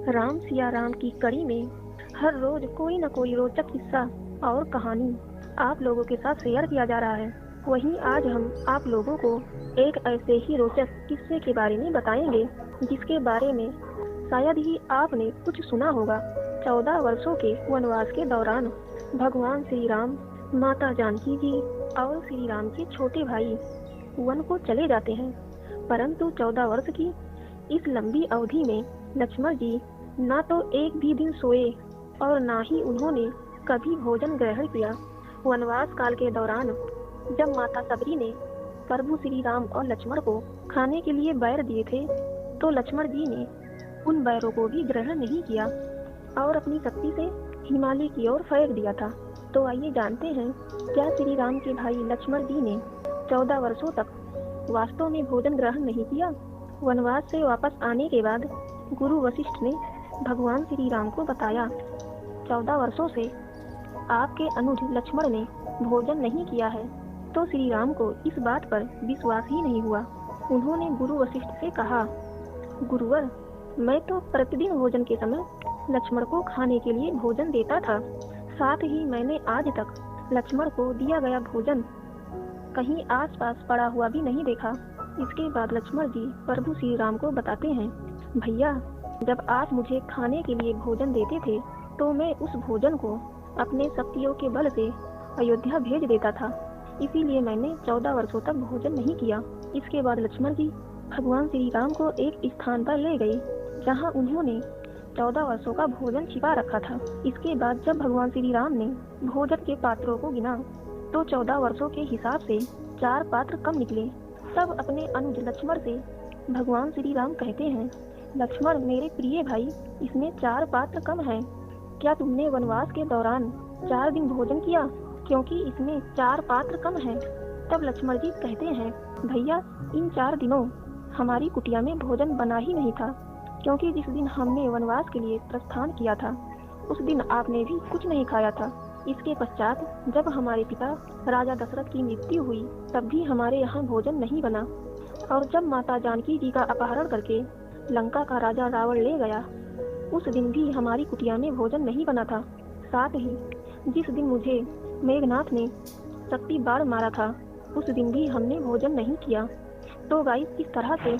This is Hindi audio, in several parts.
राम सिया राम की कड़ी में हर रोज कोई न कोई रोचक किस्सा और कहानी आप लोगों के साथ शेयर किया जा रहा है। वहीं आज हम आप लोगों को एक ऐसे ही रोचक किस्से के बारे में बताएंगे जिसके बारे में शायद ही आपने कुछ सुना होगा। 14 वर्षों के वनवास के दौरान भगवान श्री राम, माता जानकी जी और श्री राम के छोटे भाई वन को चले जाते हैं। परंतु 14 वर्ष की इस लंबी अवधि में लक्ष्मण जी ना तो एक भी दिन सोए और ना ही उन्होंने कभी भोजन ग्रहण किया। वनवास काल के दौरान जब माता सबरी ने प्रभु श्री राम और लक्ष्मण को खाने के लिए बैर दिए थे तो लक्ष्मण जी ने उन बैरों को भी ग्रहण नहीं किया और अपनी शक्ति से हिमालय की ओर फेंक दिया था। तो आइए जानते हैं क्या श्री राम के भाई लक्ष्मण जी ने 14 वर्षों तक वास्तव में भोजन ग्रहण नहीं किया। वनवास से वापस आने के बाद गुरु वशिष्ठ ने भगवान श्री राम को बताया, 14 वर्षों से आपके अनुज लक्ष्मण ने भोजन नहीं किया है। तो श्री राम को इस बात पर विश्वास ही नहीं हुआ। उन्होंने गुरु वशिष्ठ से कहा, गुरुवर, मैं तो प्रतिदिन भोजन के समय लक्ष्मण को खाने के लिए भोजन देता था, साथ ही मैंने आज तक लक्ष्मण को दिया गया भोजन कहीं आसपास पड़ा हुआ भी नहीं देखा। इसके बाद लक्ष्मण जी प्रभु श्री राम को बताते हैं, भैया, जब आप मुझे खाने के लिए भोजन देते थे तो मैं उस भोजन को अपने शक्तियों के बल से अयोध्या भेज देता था, इसीलिए मैंने 14 वर्षों तक भोजन नहीं किया। इसके बाद लक्ष्मण जी भगवान श्री राम को एक स्थान पर ले गए जहां उन्होंने 14 वर्षों का भोजन छिपा रखा था। इसके बाद जब भगवान श्री राम ने भोजन के पात्रों को गिना तो 14 वर्षों के हिसाब से 4 पात्र कम निकले। तब अपने अनुज लक्ष्मण से भगवान श्री राम कहते हैं, लक्ष्मण मेरे प्रिय भाई, इसमें 4 पात्र कम हैं। क्या तुमने वनवास के दौरान 4 दिन भोजन किया, क्योंकि इसमें 4 पात्र कम हैं। तब लक्ष्मण जी कहते हैं, भैया, इन 4 दिनों हमारी कुटिया में भोजन बना ही नहीं था, क्योंकि जिस दिन हमने वनवास के लिए प्रस्थान किया था उस दिन आपने भी कुछ नहीं खाया था। इसके पश्चात जब हमारे पिता राजा दशरथ की मृत्यु हुई तब भी हमारे यहाँ भोजन नहीं बना, और जब माता जानकी जी का अपहरण करके लंका का राजा रावण ले गया उस दिन भी हमारी कुटिया में भोजन नहीं बना था। साथ ही जिस दिन मुझे मेघनाथ ने शक्ति बाण मारा था उस दिन भी हमने भोजन नहीं किया। तो गाइस, इस तरह से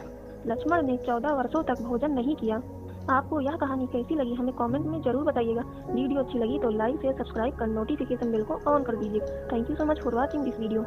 लक्ष्मण ने 14 वर्षों तक भोजन नहीं किया। आपको यह कहानी कैसी लगी हमें कमेंट में जरूर बताइएगा। वीडियो अच्छी लगी तो लाइक शेयर सब्सक्राइब कर नोटिफिकेशन बेल को ऑन कर दीजिए। Thank you so much for watching this video.